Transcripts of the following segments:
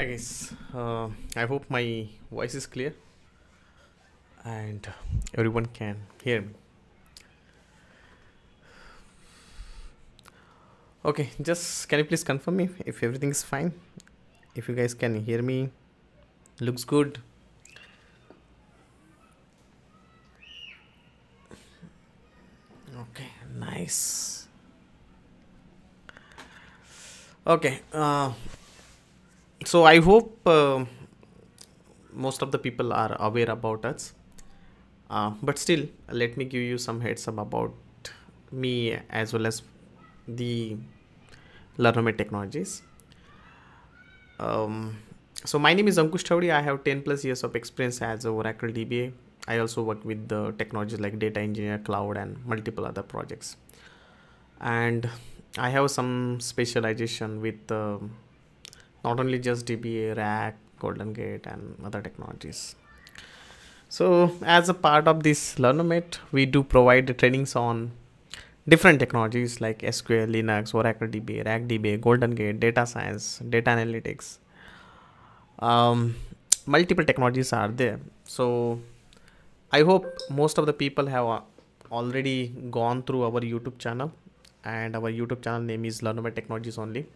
Hi guys, I hope my voice is clear and everyone can hear me. Okay, just can you please confirm me if everything is fine? If you guys can hear me, looks good. Okay, nice. Okay, so I hope most of the people are aware about us. But still, let me give you some heads up about me as well as the Learnomate technologies. So my name is Ankush Sir. I have 10 plus years of experience as a Oracle DBA. I also work with the technologies like data engineer, cloud, and multiple other projects. And I have some specialization with not only just DBA, RAC, Golden Gate, and other technologies. So as a part of this Learnomate, we do provide the trainings on different technologies like SQL, Linux, Oracle DBA, RAC DBA, Golden Gate, data science, data analytics. Multiple technologies are there. So I hope most of the people have already gone through our YouTube channel, and our YouTube channel name is Learnomate Technologies only.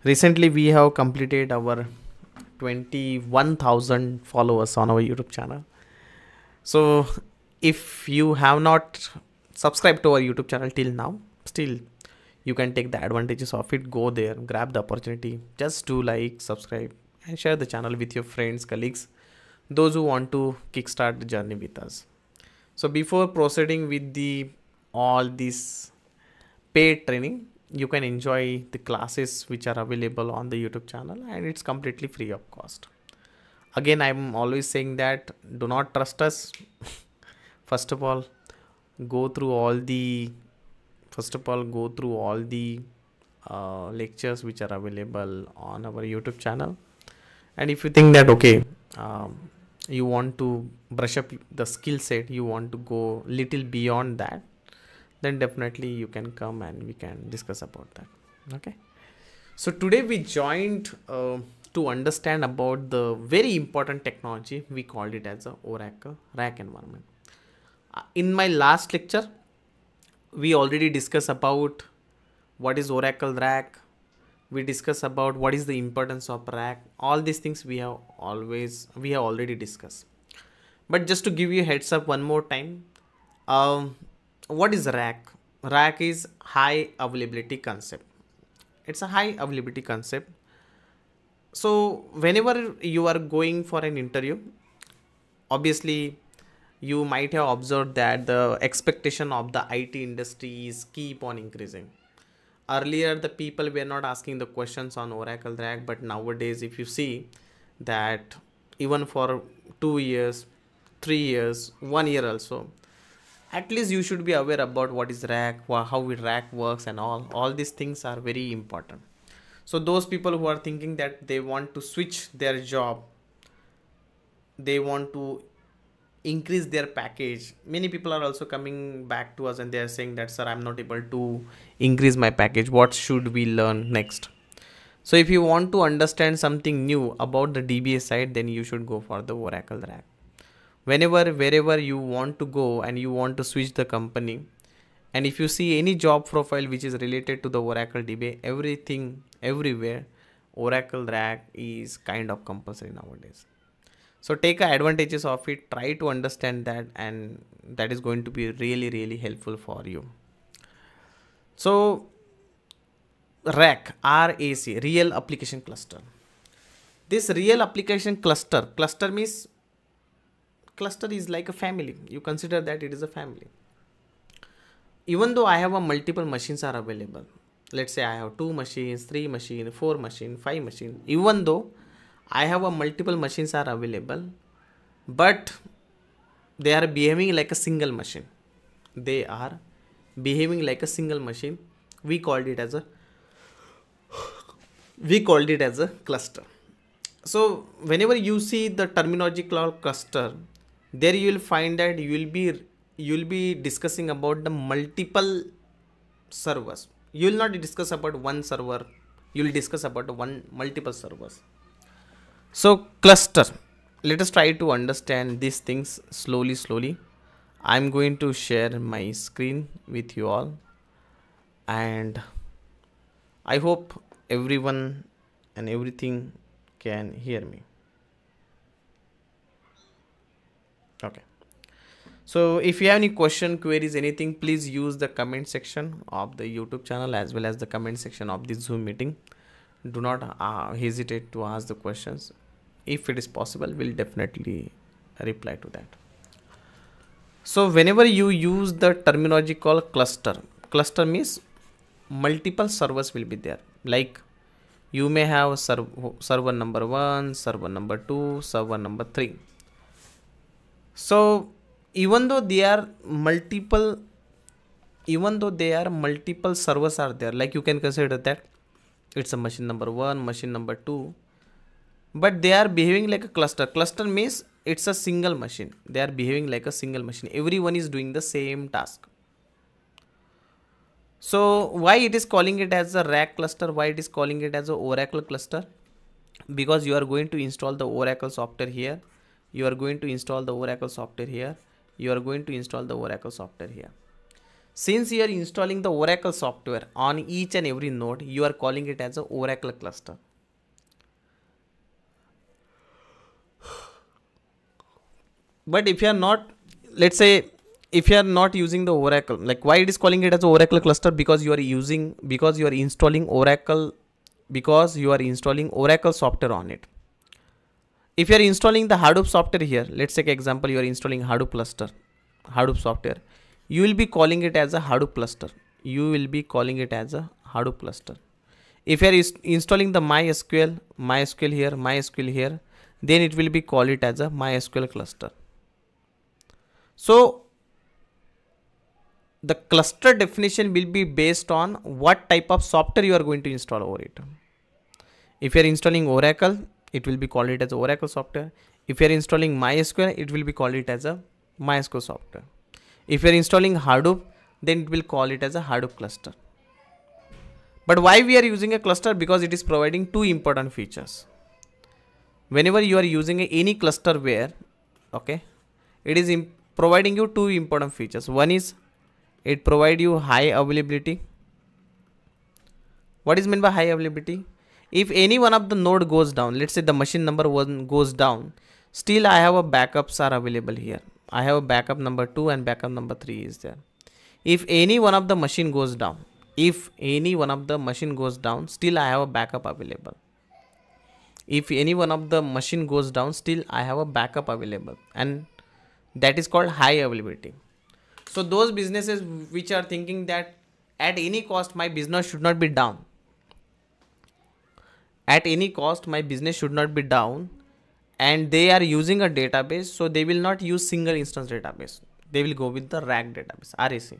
Recently, we have completed our 21,000 followers on our YouTube channel. So if you have not subscribed to our YouTube channel till now, still you can take the advantages of it. Go there, grab the opportunity. Just do like, subscribe, and share the channel with your friends, colleagues, those who want to kickstart the journey with us. So before proceeding with the all this paid training, you can enjoy the classes which are available on the YouTube channel, and it's completely free of cost. Again, I'm always saying that do not trust us. First of all, go through all the lectures which are available on our YouTube channel. And if you think that okay, you want to brush up the skill set, you want to go little beyond that, then definitely you can come and we can discuss about that. Okay, so today we joined to understand about the very important technology. We called it as a Oracle RAC environment. In my last lecture, we already discussed about what is Oracle RAC. We discuss about what is the importance of RAC. All these things we have already discussed. But just to give you a heads up one more time, what is RAC? RAC is high availability concept. It's a high availability concept. So whenever you are going for an interview, obviously you might have observed that the expectation of the IT industry is keep on increasing. Earlier, the people were not asking the questions on Oracle RAC, but nowadays, if you see that even for 2 years, 3 years, 1 year also, at least you should be aware about what is RAC, how RAC works, and all these things are very important. So those people who are thinking that they want to switch their job, they want to increase their package. Many people are also coming back to us and they are saying that, sir, I'm not able to increase my package. What should we learn next? So if you want to understand something new about the DBA side, then you should go for the Oracle RAC. Wherever you want to go and you want to switch the company, and if you see any job profile which is related to the Oracle DBA, everything, everywhere, Oracle RAC is kind of compulsory nowadays. So take advantages of it, try to understand that, and that is going to be really, really helpful for you. So RAC, RAC, Real Application Cluster. This Real Application Cluster means cluster is like a family. You consider that it is a family. Even though I have a multiple machines are available, let's say I have 2 machines, 3 machines, 4 machines, 5 machines, even though I have a multiple machines are available, but they are behaving like a single machine. They are behaving like a single machine. We called it as a cluster. So whenever you see the terminology called cluster, there you will find that you will be discussing about the multiple servers. You will not discuss about one server. You will discuss about multiple servers. So cluster, let us try to understand these things slowly. I'm going to share my screen with you all, and I hope everyone and everything can hear me. Okay. So if you have any question, queries, anything, please use the comment section of the YouTube channel as well as the comment section of the Zoom meeting. Do not hesitate to ask the questions. If it is possible, we'll definitely reply to that. So whenever you use the terminology called cluster means multiple servers will be there. Like you may have server number 1, server number 2, server number 3. So even though they are multiple servers are there, like you can consider that it's a machine number 1, machine number 2, but they are behaving like a cluster means it's a single machine. They are behaving like a single machine. Everyone is doing the same task. So why it is calling it as a RAC cluster? Why it is calling it as a Oracle cluster? Because you are going to install the Oracle software here. You are going to install the Oracle software here. You are going to install the Oracle software here. Since you are installing the Oracle software on each and every node, you are calling it as a Oracle cluster. But if you are not, let's say, if you are not using the Oracle, like why it is calling it as a Oracle cluster? Because you are installing Oracle software on it. If you are installing the Hadoop software here, let's take example, you are installing Hadoop software, you will be calling it as a Hadoop cluster. If you are installing the MySQL here, then it will be called it as a MySQL cluster. So the cluster definition will be based on what type of software you are going to install over it. If you are installing Oracle, it will be called it as Oracle software. If you are installing MySQL, it will be called it as a MySQL software. If you are installing Hadoop, then it will call it as a Hadoop cluster. But why we are using a cluster? Because it is providing two important features. Whenever you are using any clusterware, okay, it is providing you two important features. One is it provide you high availability. What is meant by high availability? If any one of the node goes down, let's say the machine number 1 goes down, still I have a backups are available here. I have a backup number 2 and backup number 3 is there. If any one of the machine goes down, still I have a backup available. If any one of the machine goes down, still I have a backup available, and that is called high availability. So those businesses which are thinking that at any cost my business should not be down, and they are using a database, so they will not use single instance database. They will go with the RAC database, RAC.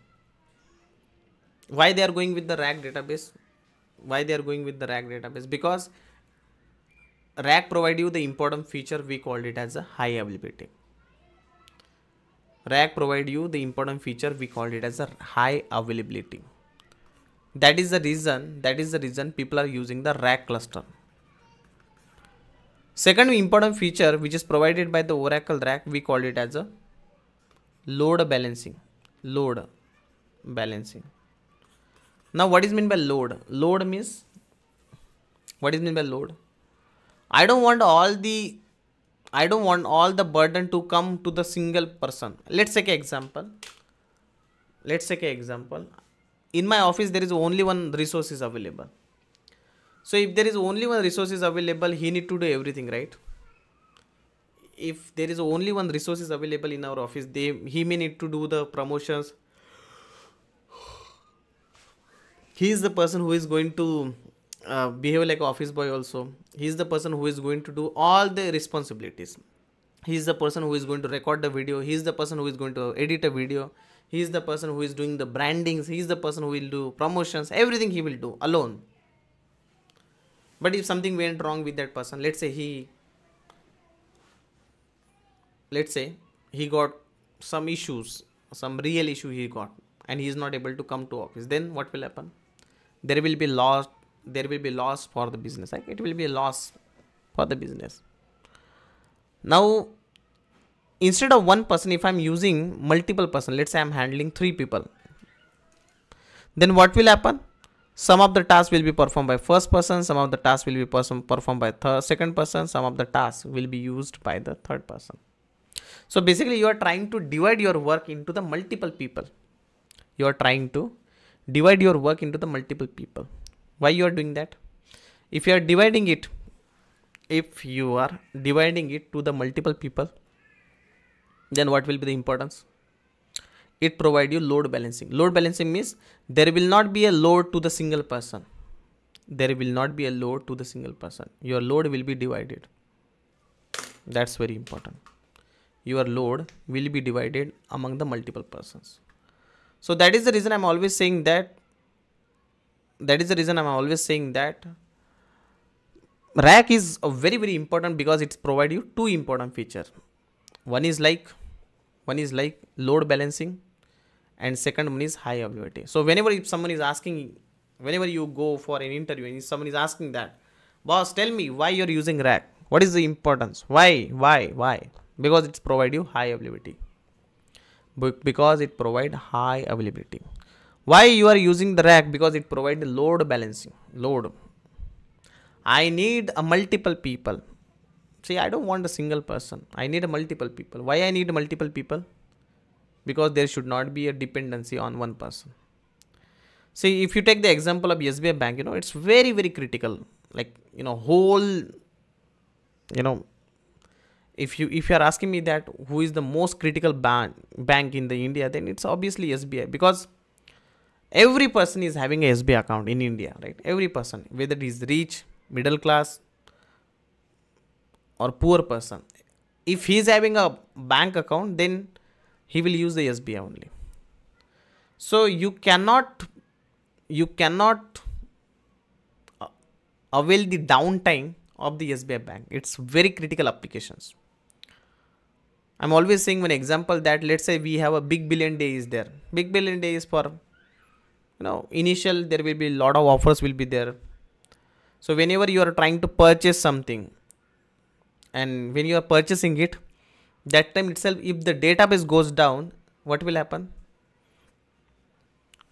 Why they are going with the RAC database? Because RAC provide you the important feature, we called it as a high availability. That is the reason people are using the RAC cluster. Second important feature which is provided by the Oracle RAC, we call it as a load balancing. Now what is meant by load? What is meant by load? I don't want all the burden to come to the single person. Let's take an example. In my office, there is only one resource is available. So if there is only one resource is available, he need to do everything, right? If there is only one resource is available in our office, he may need to do the promotions. He is the person who is going to behave like office boy also. He is the person who is going to do all the responsibilities. He is the person who is going to record the video. He is the person who is going to edit a video. He is the person who is doing the brandings. He is the person who will do promotions. Everything he will do alone. But if something went wrong with that person, let's say he got some issues, some real issue he got, and he is not able to come to office, then what will happen? There will be loss for the business. Like it will be a loss for the business. Now instead of one person, if I'm using multiple person, let's say I'm handling 3 people, then what will happen? Some of the tasks will be performed by first person, some of the tasks will be performed by second person, some of the tasks will be used by the third person. So basically you are trying to divide your work into the multiple people. You are trying to divide your work into the multiple people. Why you are doing that? If you are dividing it, to the multiple people, then what will be the importance? It provide you load balancing. Load balancing means there will not be a load to the single person. There will not be a load to the single person. Your load will be divided. That's very important. Your load will be divided among the multiple persons. So that is the reason I'm always saying that. RAC is a very, very important because it's provide you 2 important features. One is like load balancing, and second one is high availability. So whenever you go for an interview and someone is asking that, boss, tell me why you're using RAC. What is the importance? Why? Because it's provide you high availability. Because it provide high availability. Why you are using the RAC? Because it provide the load balancing. Load. I need a multiple people. See, I don't want a single person. I need a multiple people. Why I need multiple people? Because there should not be a dependency on one person. See, if you take the example of SBI Bank, it's very, very critical. Like, if you are asking me that who is the most critical bank in the India, then it's obviously SBI, because every person is having a SBI account in India, right? Every person, whether it is rich, middle class, or poor person, if he is having a bank account, then he will use the SBI only. So you cannot avail the downtime of the SBI bank. It's very critical applications. I'm always saying one example that, let's say we have a big billion day is there. Big billion day is for, initial there will be a lot of offers will be there. So whenever you are trying to purchase something, and when you are purchasing it, that time itself, if the database goes down, what will happen?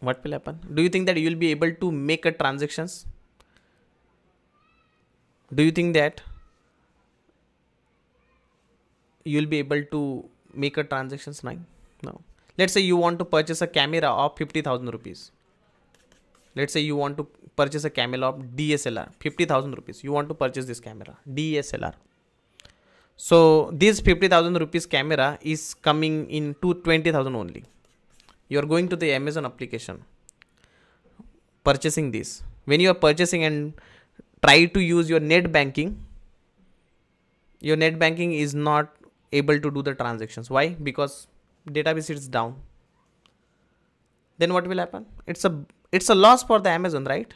Do you think that you will be able to make a transactions? Do you think that you will be able to make a transactions now? No. Let's say you want to purchase a camera of 50,000 rupees. Let's say you want to purchase a camera of DSLR, 50,000 rupees. You want to purchase this camera, DSLR. So this 50,000 rupees camera is coming in to 20,000 only. You are going to the Amazon application, purchasing this. When you are purchasing and try to use your net banking is not able to do the transactions. Why? Because database is down. Then what will happen? It's a loss for the Amazon, right?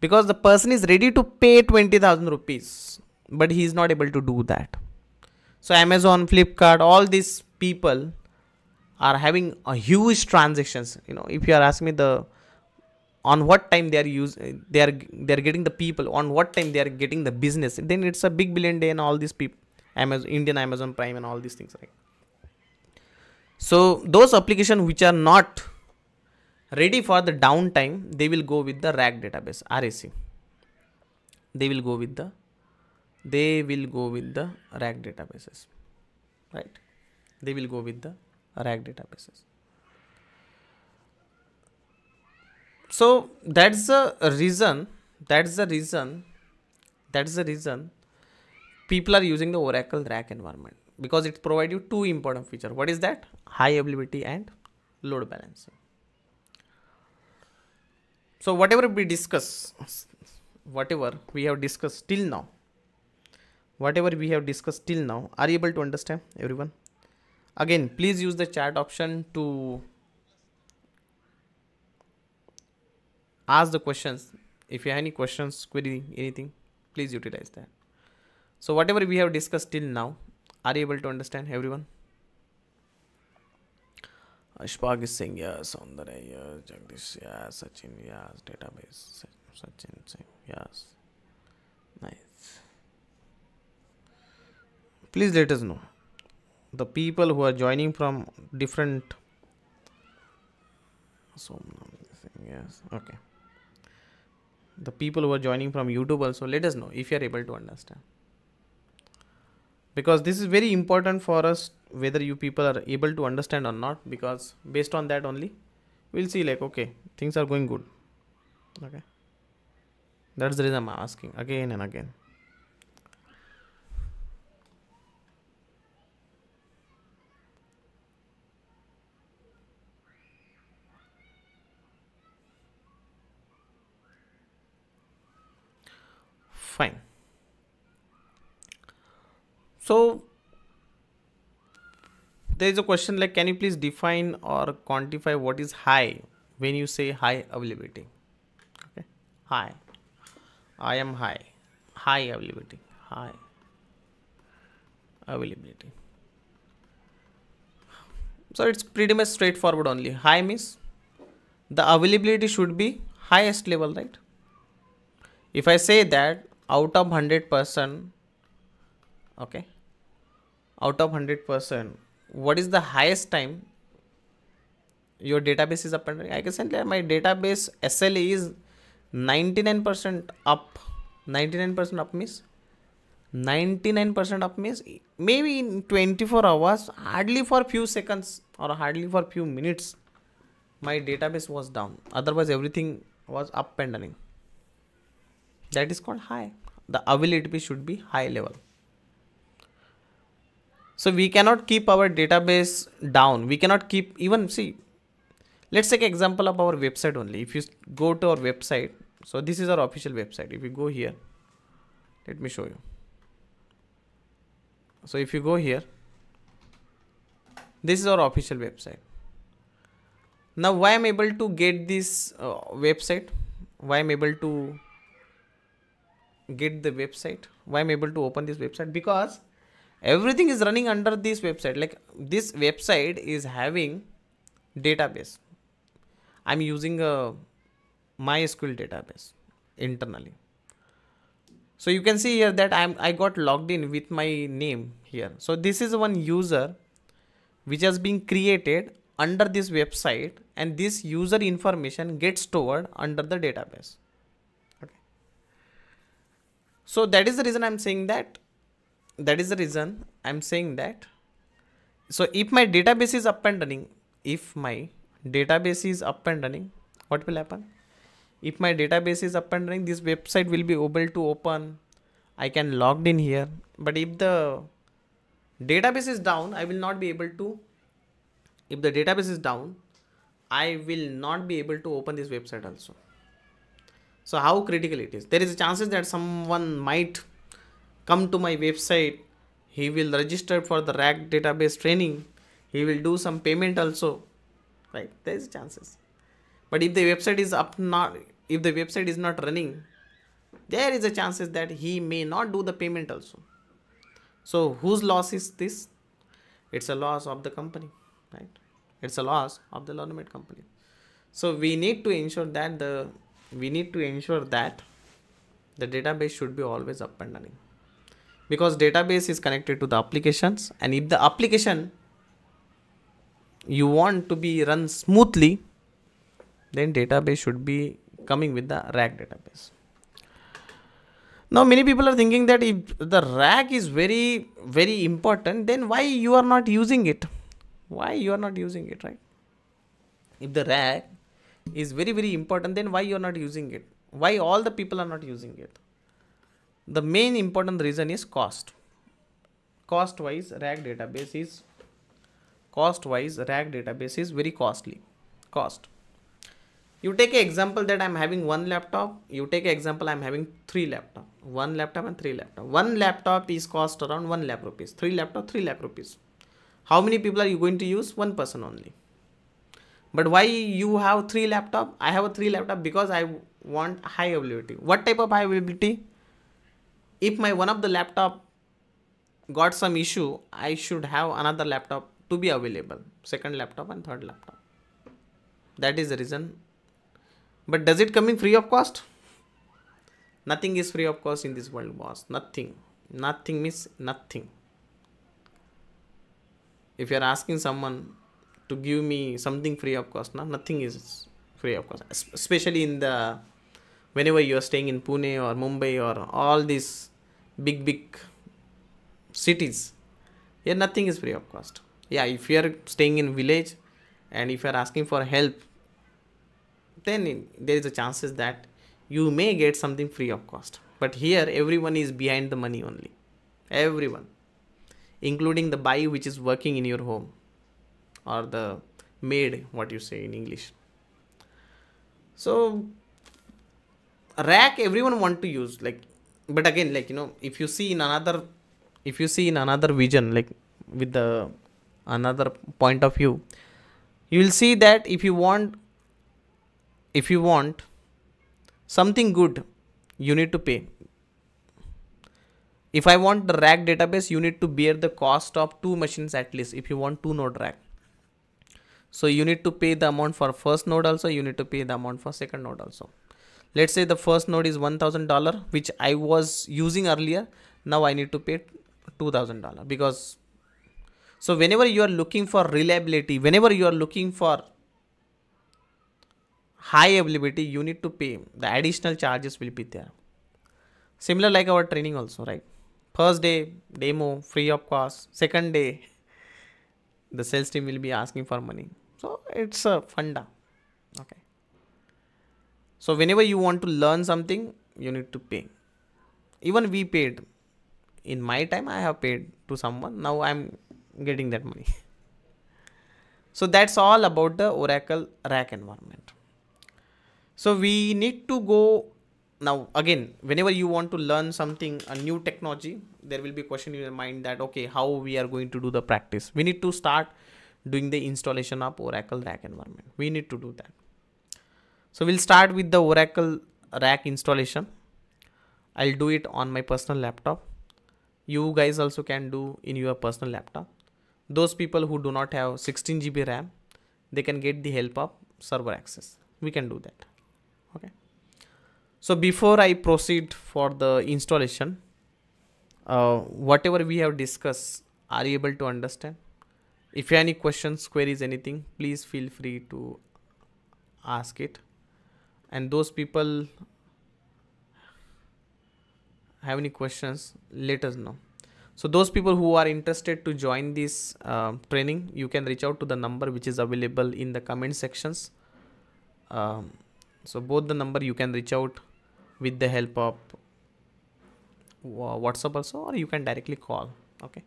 Because the person is ready to pay 20,000 rupees, but he is not able to do that. So Amazon, Flipkart, all these people are having a huge transactions. If you are asking me on what time they are getting the people, on what time they are getting the business, then it's a big billion day and all these people, Indian Amazon Prime and all these things, right? So those applications which are not ready for the downtime, they will go with the RAC database, RAC. They will go with the RAC databases, right? They will go with the RAC databases. So that's the reason people are using the Oracle RAC environment, because it provides you 2 important features. What is that? High availability and load balancing. So whatever we have discussed till now, are you able to understand, everyone? Again, please use the chat option to ask the questions. If you have any questions, query, anything, please utilize that. So whatever we have discussed till now, are you able to understand, everyone? Ashpag is saying yes, Saundarya, yes, Jagdish, yes, Sachin, yes, database, Sachin saying yes. Nice. Please let us know. The people who are joining from different. So yes, okay. The people who are joining from YouTube also, let us know if you are able to understand. Because this is very important for us, whether you people are able to understand or not, because based on that only we'll see like, okay, things are going good. Okay, that's the reason I'm asking again and again. Fine. So there is a question like, can you please define or quantify what is high when you say high availability? Okay, high. I am high. High availability. High availability. So it's pretty much straightforward only. High means the availability should be highest level, right? If I say that out of 100%, okay, out of 100%, what is the highest time your database is up and running? I can say that my database SLA is 99% up. 99% up means 99% up means maybe in 24 hours, hardly for few seconds or hardly for few minutes, my database was down. Otherwise, everything was up and running. That is called high. The availability should be high level. So we cannot keep our database down. We cannot keep even, see, let's take an example of our website only. If you go to our website, so this is our official website. If you go here, let me show you. So if you go here, this is our official website. Now why I'm able to get this website? Why I'm able to get the website? Why I'm able to open this website? Because everything is running under this website. Like this website is having database. I'm using a MySQL database internally. So you can see here that I got logged in with my name here. So this is one user which has been created under this website, and this user information gets stored under the database. Okay. So that is the reason I'm saying that. That is the reason I'm saying that. So if my database is up and running, what will happen? If my database is up and running, this website will be able to open. I can log in here. But if the database is down, I will not be able to. If the database is down, I will not be able to open this website also. So how critical it is? There is a chances that someone might come to my website. He will register for the RAC database training. He will do some payment also, right? There is chances. But if the website is if the website is not running, there is a chances that he may not do the payment also. So whose loss is this? It's a loss of the company, right? It's a loss of the Learnomate company. So we need to ensure that the database should be always up and running, because database is connected to the applications, and if the application you want to be run smoothly, then database should be coming with the RAC database. Now many people are thinking that if the RAC is very, very important, then why you are not using it? Why you are not using it, right? If the RAC is very, very important, then why you are not using it? Why all the people are not using it? The main important reason is cost. Cost-wise, RAC database is very costly. Cost. You take an example that I'm having one laptop. You take an example I'm having 3 laptops. 1 laptop and 3 laptops. 1 laptop is cost around 1 lakh rupees. 3 laptop, 3 lakh rupees. How many people are you going to use? 1 person only. But why you have 3 laptop? I have a 3 laptop because I want high availability. What type of high availability? If my one of the laptop got some issue, I should have another laptop to be available. Second laptop and third laptop. That is the reason. But does it coming free of cost? Nothing is free of cost in this world, boss. Nothing. Nothing means nothing. if you're asking someone to give me something free of cost, nothing is free of cost, especially in the whenever you are staying in Pune or Mumbai or all these big cities, here nothing is free of cost. Yeah, if you are staying in village and if you are asking for help, then there is a chances that you may get something free of cost. But here everyone is behind the money only, everyone, including the buy which is working in your home, or the maid, what you say in English. So RAC everyone want to use, like, but again, like, if you see in another vision, like with the another point of view, you will see that if you want something good, you need to pay. If I want the RAC database, you need to bear the cost of 2 machines at least if you want 2 node RAC. So you need to pay the amount for first node also, you need to pay the amount for second node also. Let's say the first node is $1,000, which I was using earlier. Now I need to pay $2,000, because so whenever you are looking for reliability, whenever you are looking for high availability, you need to pay. The additional charges will be there. Similar like our training also, right? First day demo free of cost. Second day the sales team will be asking for money. So it's a funda. Okay. So whenever you want to learn something, you need to pay. Even we paid. In my time, I have paid to someone. Now I'm getting that money. So that's all about the Oracle RAC environment. So we need to go now. Again, whenever you want to learn something, a new technology, there will be a question in your mind that, okay, how we are going to do the practice. We need to start doing the installation of Oracle RAC environment. We need to do that. So we'll start with the Oracle RAC installation. I'll do it on my personal laptop. You guys also can do in your personal laptop. Those people who do not have 16 GB RAM, they can get the help of server access. We can do that. Okay. So before I proceed for the installation, whatever we have discussed, are you able to understand? If you have any questions, queries, anything, please feel free to ask it. And those people have any questions, let us know. So those people who are interested to join this training, you can reach out to the number which is available in the comment sections. So both the number you can reach out with the help of WhatsApp also, or you can directly call. Okay,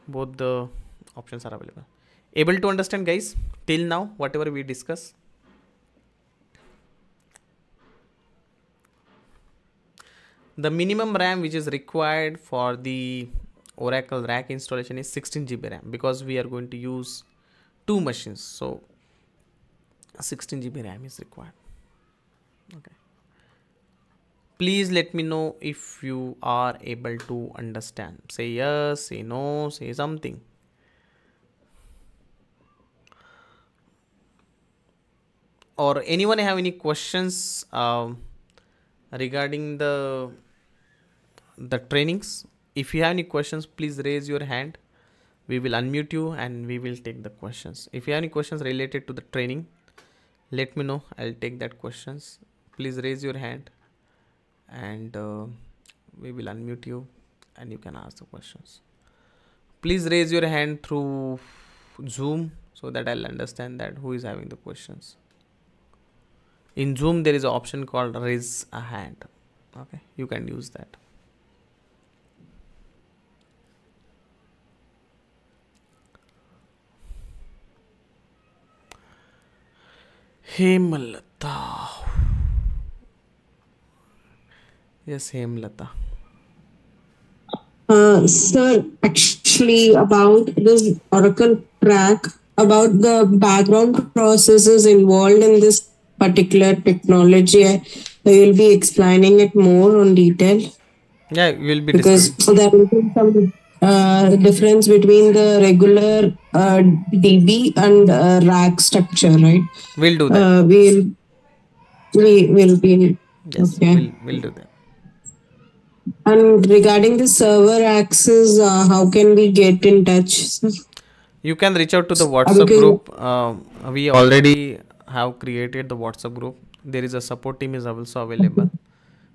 both the options are available. Able to understand, guys, till now whatever we discuss? The minimum RAM which is required for the Oracle RAC installation is 16 GB RAM, because we are going to use 2 machines. So 16 GB RAM is required. Okay. Please let me know if you are able to understand. Say yes, say no, say something. Or anyone have any questions regarding the trainings? If you have any questions, please raise your hand. We will unmute you and we will take the questions. If you have any questions related to the training, let me know. I'll take that questions. Please raise your hand and we will unmute you and you can ask the questions. Please raise your hand through Zoom so that I'll understand that who is having the questions. In Zoom, there is an option called raise a hand. Okay, you can use that. Hemlata. Yes, Hemlata. Sir, actually about this Oracle RAC, about the background processes involved in this particular technology, I will be explaining it more on detail. Yeah, we will be because discussing. there will be some difference between the regular DB and RAC structure, right? We'll do that. We will be. Yes, Okay. we'll do that. And regarding the server access, how can we get in touch, sir? You can reach out to the WhatsApp Because group. We already have created the WhatsApp group. There is a support team is also available.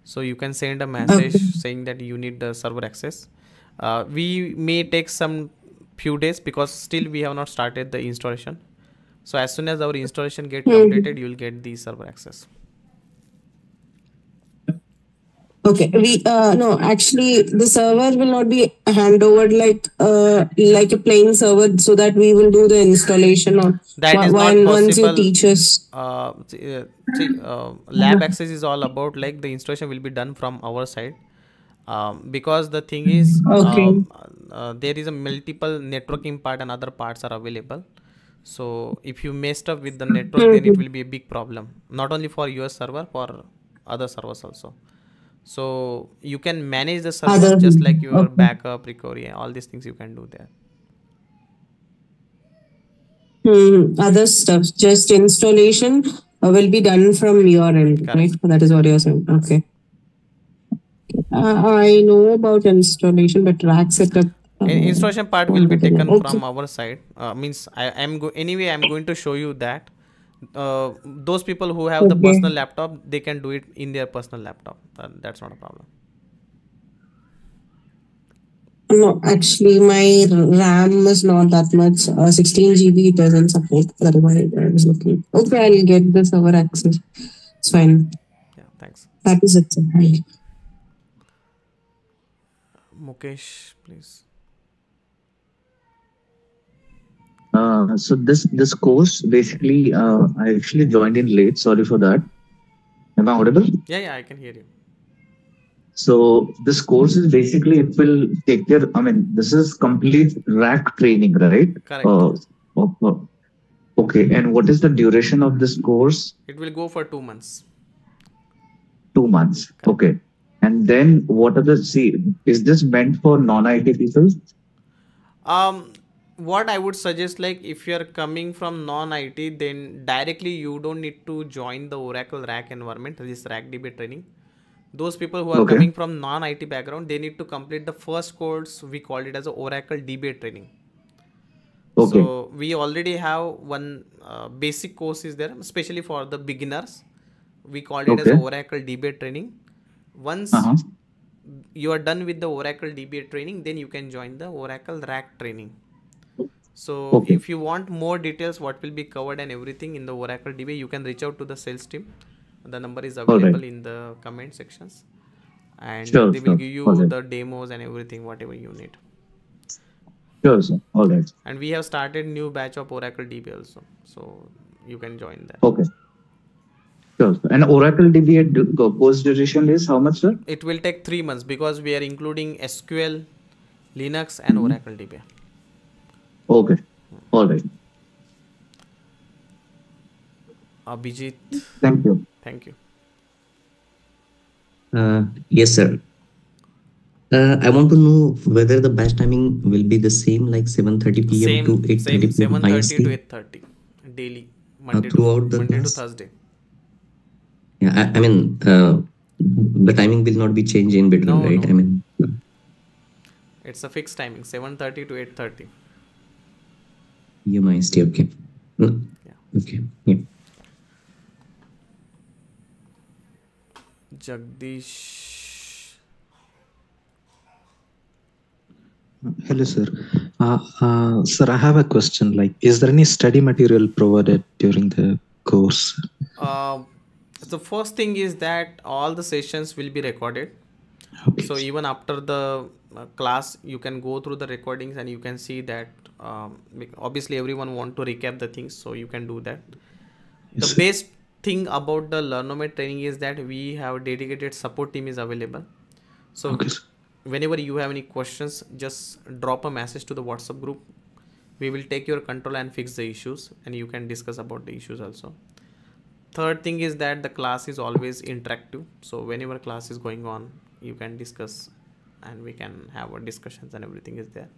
So you can send a message okay. saying that you need the server access. We may take some few days because still we have not started the installation. So as soon as our installation get completed, Mhm. you will get the server access. Okay, we no, actually the server will not be handover like a plain server, so that we will do the installation on That is not when once you possible. teach us. Lab access is all about like the installation will be done from our side, because the thing is, Okay. there is a multiple networking part and other parts are available. So if you messed up with the network, then it Mhm. will be a big problem, not only for your server, for other servers also. So you can manage the servers Other just like your okay. backup, recovery, all these things you can do there. Other stuff, just installation will be done from your end, right? Correct. That is what you're saying. Okay. I know about installation, but rack setup. Installation part will be I don't taken know. Okay. from our side. Means I am anyway I'm going to show you that those people who have the personal Okay. laptop, they can do it in their personal laptop. That's not a problem. No, actually, my RAM is not that much. 16 GB it doesn't support. That's why I was looking. Okay, I'll get the server access. It's fine. Yeah, thanks. That is it. Sir. Mukesh, please. So this course basically, I actually joined in late. Sorry for that. Am I audible? Yeah, I can hear you. So this course is basically it will take care. I mean, this is complete rack training, right? Correct. Okay. And what is the duration of this course? It will go for 2 months. 2 months. Correct. Okay. And then what are the see? Is this meant for non-IT people? What I would suggest, like if you're coming from non-IT, then directly you don't need to join the Oracle RAC environment, this RAC DBA training. Those people who are Okay. coming from non-IT background, they need to complete the first course. We called it as a Oracle DBA training. Okay. So we already have one basic course is there, especially for the beginners. We called it as Okay. Oracle DBA training. Once Uh-huh. you are done with the Oracle DBA training, then you can join the Oracle RAC training. So Okay. if you want more details, what will be covered and everything in the Oracle DBA, you can reach out to the sales team. The number is All right. available in the comment sections, and Sure. they will Sure. give All you right. the demos and everything, whatever you need. Sure, sir. All right. And we have started new batch of Oracle DBA also, so you can join that. Okay. Sure. And Oracle DBA course duration is how much, sir? It will take 3 months because we are including SQL, Linux, and Mhm. Oracle DBA. Okay. All right. Abhijit, Thank you. thank you. Yes, sir. I want to know whether the batch timing will be the same, like 7:30 p.m. to Same, 8:30 same, p.m. 7:30 to IST, 8:30 daily, Monday to throughout the Monday to class. Thursday. Yeah, I mean, the timing will not be changed in between, No, right? no, I no. mean, It's a fixed timing, 7:30 to 8:30. PM IST, okay. Yeah. Okay, yeah. Jagdish. Hello, sir. Sir, I have a question. Like, is there any study material provided during the course? The first thing is that all the sessions will be recorded. Okay. So even after the class, you can go through the recordings and you can see that. Obviously, everyone want to recap the things, so you can do that. Yes, The sir. best thing about the Learnomate training is that we have dedicated support team is available. So Okay, sir. whenever you have any questions, just drop a message to the WhatsApp group. We will take your control and fix the issues, and you can discuss about the issues also. Third thing is that the class is always interactive. So whenever class is going on, you can discuss and we can have a discussions and everything is there.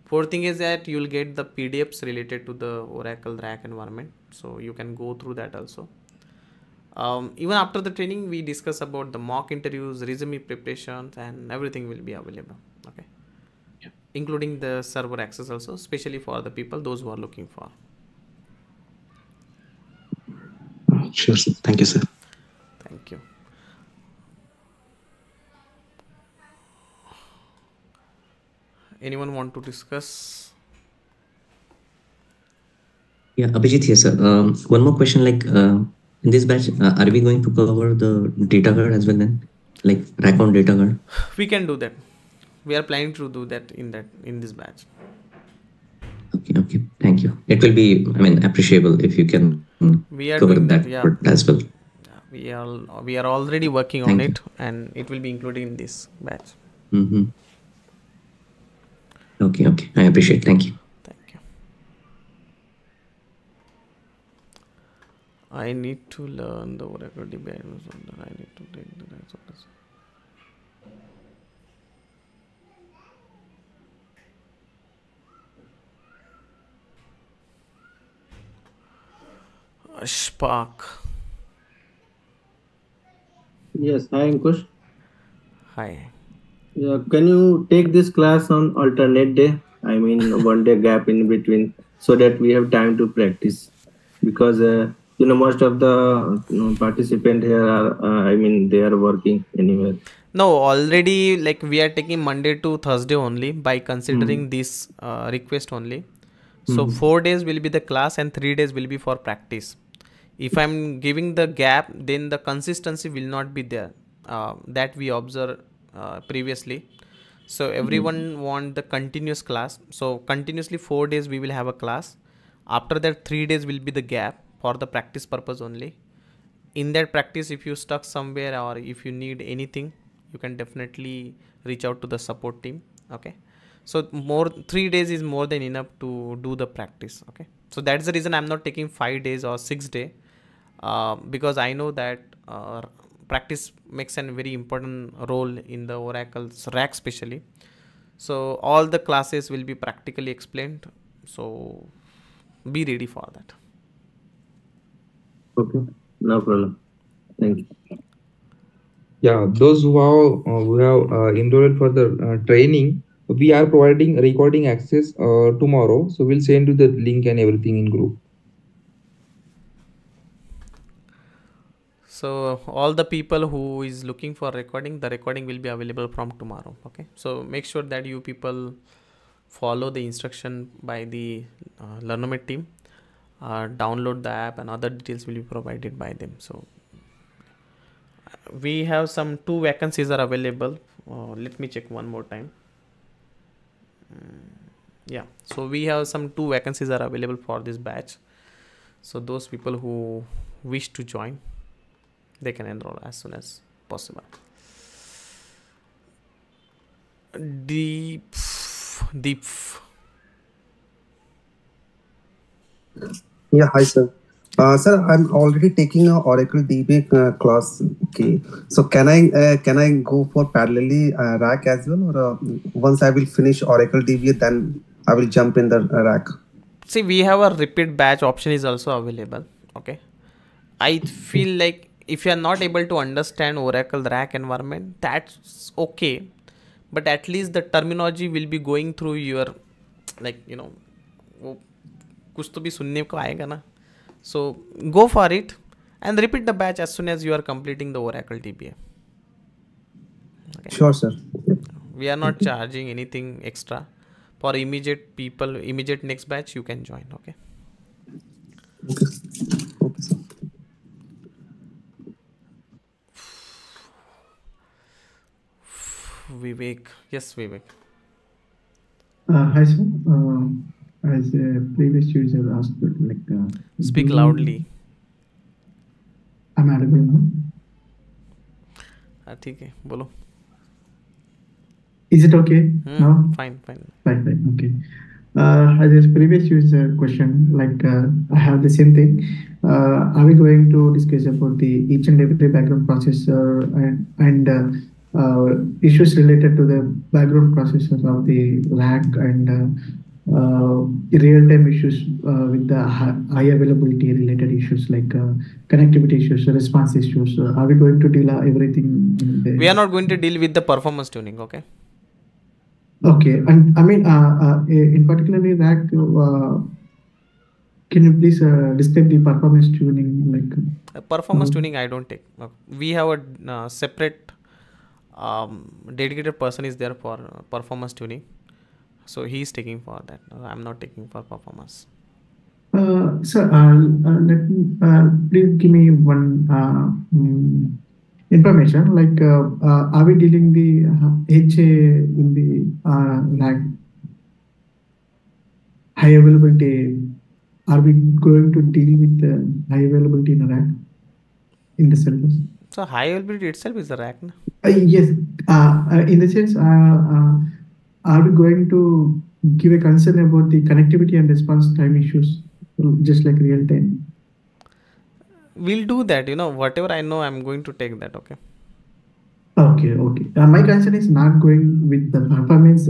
Fourth thing is that you'll get the PDFs related to the Oracle RAC environment. So you can go through that also. Even after the training, we discuss about the mock interviews, resume preparations, and everything will be available. Okay. including the server access also, especially for the people those who are looking for. Sure, sir. Thank you, sir. Thank you. Anyone want to discuss? Yeah, Abhijit here, sir. One more question, like in this batch, are we going to cover the data guard as well then? Like rack on data guard? We can do that. We are planning to do that in this batch. Okay, thank you. It will be, I mean, appreciable if you can We are cover doing that that, yeah. part as well. We are already working on it, and it will be included in this batch. Okay, I appreciate. Thank you. Thank you. I need to learn the Oracle DBA. I need to take the rest of this. Spark. Yes, hi Ankush. Hi. Yeah, can you take this class on alternate day? I mean, 1 day gap in between, so that we have time to practice. Because most of the participant here are, I mean, they are working anywhere. No, already like we are taking Monday to Thursday only by considering this request only. So 4 days will be the class and 3 days will be for practice. If I'm giving the gap, then the consistency will not be there that we observed previously. So everyone want the continuous class. So continuously 4 days we will have a class. After that 3 days will be the gap for the practice purpose only. In that practice, if you stuck somewhere or if you need anything, you can definitely reach out to the support team. Okay, so 3 days is more than enough to do the practice. Okay, so that's the reason I'm not taking 5 days or 6 days, because I know that practice makes a very important role in the Oracle's RAC especially. So all the classes will be practically explained, so be ready for that. Okay, no problem. Thank you. Yeah, those who have enrolled for the training, we are providing recording access tomorrow. So we'll send you the link and everything in group. So all the people who is looking for recording, the recording will be available from tomorrow. Okay, so make sure that you people follow the instruction by the Learnomate team, download the app, and other details will be provided by them. So we have some 2 vacancies are available. Let me check one more time. Yeah, so we have some 2 vacancies are available for this batch. So those people who wish to join, they can enroll as soon as possible. Deep. Yeah, hi sir. Sir, I'm already taking a Oracle DBA class. Okay, so can I go for parallelly RAC as well, or once I will finish Oracle DBA, then I will jump in the RAC? See, we have a repeat batch option is also available. Okay, I feel like if you are not able to understand Oracle RAC environment, that's okay, but at least the terminology will be going through your, like, वो कुछ तो भी सुनने को आएगा ना. So go for it and repeat the batch as soon as you are completing the Oracle DBA. Okay. Sure, sir. We are not charging anything extra. For immediate people, immediate next batch, you can join. Okay. Okay, sir. Vivek. Yes, Vivek. Hi, sir. As a previous user asked, like, speak loudly. I'm audible now. ठीक है, बोलो. Is it okay now? Fine. Okay. As a previous user question, like, I have the same thing. Are we going to discuss about the each and every background processor and issues related to the background processor of the RAC and real-time issues with the high availability related issues like connectivity issues, response issues? Are we going to deal everything in the... We are not going to deal with the performance tuning, okay? Okay, and I mean, in particularly RAC, can you please describe the performance tuning? Like, Performance tuning I don't take. We have a separate dedicated person is there for performance tuning, so he is taking for that. I'm not taking for performance. sir, let me please give me one information. Like, are we dealing the HA in the RAC high availability? Are we going to deal with the high availability in a RAC in the servers? So high availability itself is the rack. Na? Yes, in the sense, are we going to give a concern about the connectivity and response time issues, just like real time? We'll do that. Whatever I know, I'm going to take that. Okay. Okay. My concern is not going with the performance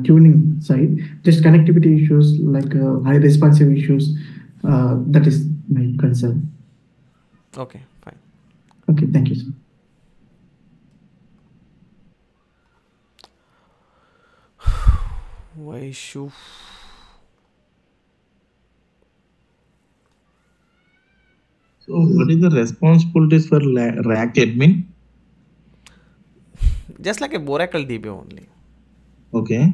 tuning side, just connectivity issues like high responsive issues. That is my concern. Okay, fine. Okay, thank you, sir. Why issue? So, what is the responsibilities for RAC admin? Just like a Oracle DBA only. Okay.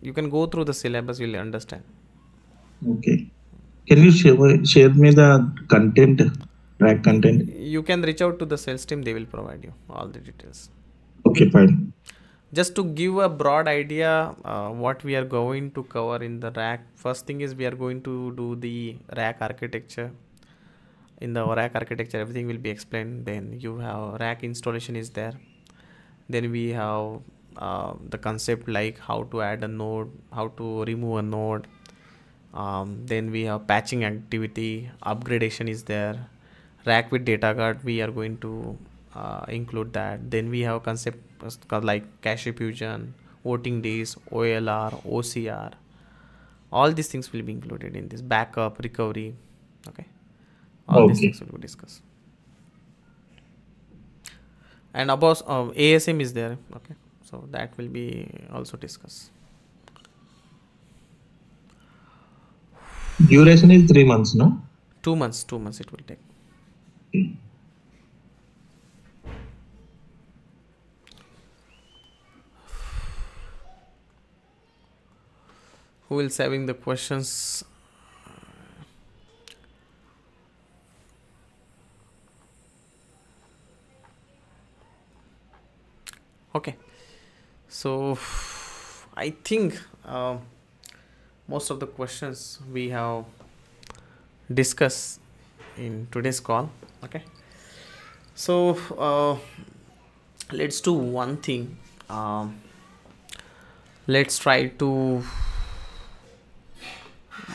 You can go through the syllabus, you'll understand. Okay. Can you share me the content, RAC content? You can reach out to the sales team, they will provide you all the details. Okay, fine. Just to give a broad idea what we are going to cover in the RAC. First thing is we are going to do the RAC architecture. In the RAC architecture, everything will be explained. Then you have RAC installation is there. Then we have the concept like how to add a node, how to remove a node. Then we have patching activity, upgradation is there. RAC with data guard, we are going to include that. Then we have concept like cache fusion, voting days, OLR, OCR. All these things will be included in this backup, recovery. Okay. All these things will be discussed. And about ASM is there. Okay. So that will be also discussed. Duration is 3 months, no? 2 months. 2 months it will take. Okay. Who will saving the questions? Okay, so I think most of the questions we have discussed in today's call. Okay, so let's do one thing. Let's try to.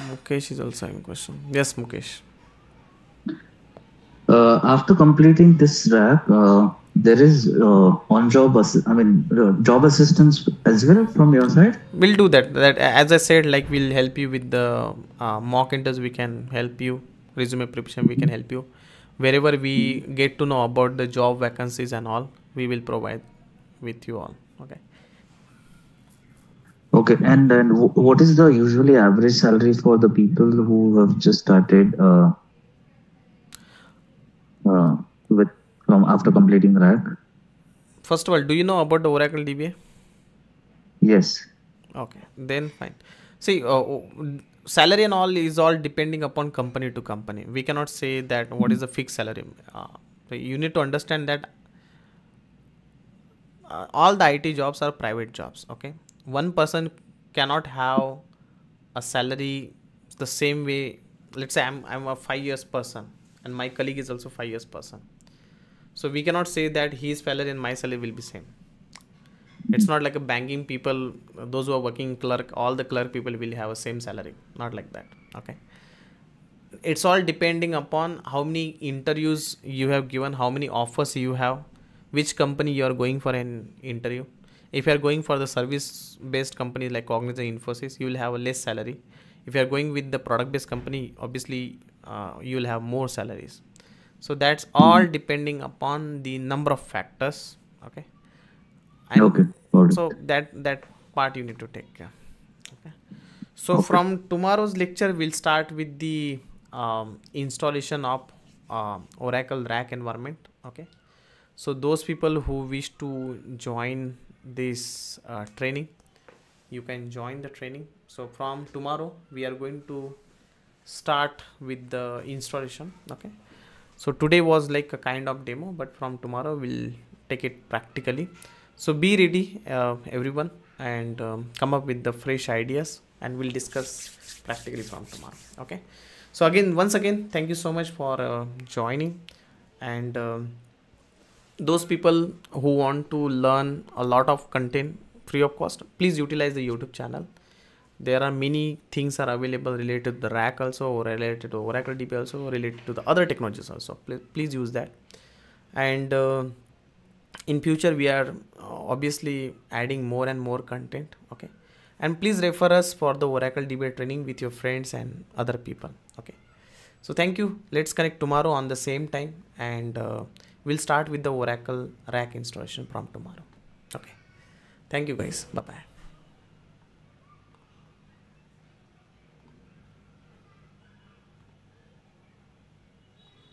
Mukesh is also having a question. Yes, Mukesh. After completing this RAC, there is on-job, job assistance as well from your side? We'll do that. That as I said, like we'll help you with the mock interviews. We can help you. Resume preparation, we can help you. Wherever we get to know about the job vacancies and all, we will provide with you all. Okay. Okay, and then what is the usually average salary for the people who have just started with from after completing RAC? First of all, do you know about the Oracle DBA? Yes. Okay, then fine. See, salary and all is all depending upon company to company. We cannot say that what is the fixed salary. So you need to understand that all the IT jobs are private jobs. Okay, one person cannot have a salary the same way. Let's say I'm a 5 years person and my colleague is also 5 years person. So we cannot say that his salary and my salary will be same. It's not like a banking people, those who are working clerk, all the clerk people will have a same salary. Not like that. Okay. It's all depending upon how many interviews you have given, how many offers you have, which company you are going for an interview. If you are going for the service based company like Cognizant, Infosys, you will have a less salary. If you are going with the product based company, obviously you will have more salaries. So that's all depending upon the number of factors. Okay. And okay. so that part you need to take care. Okay. So from tomorrow's lecture, we'll start with the installation of Oracle RAC environment. Okay. So those people who wish to join this training, you can join the training. So from tomorrow, we are going to start with the installation. Okay. So today was like a kind of demo, but from tomorrow we'll take it practically. So be ready, everyone, and come up with the fresh ideas, and we'll discuss practically from tomorrow. Okay. So again, once again, thank you so much for joining, and those people who want to learn a lot of content free of cost, please utilize the YouTube channel. There are many things are available related to the RAC also, or related to Oracle DBA also, or related to the other technologies also. Please use that. And in future we are obviously adding more and more content. Okay. And please refer us for the Oracle DBA training with your friends and other people. Okay. So thank you. Let's connect tomorrow on the same time, and we'll start with the Oracle RAC installation from tomorrow. Okay. Thank you guys. Bye bye.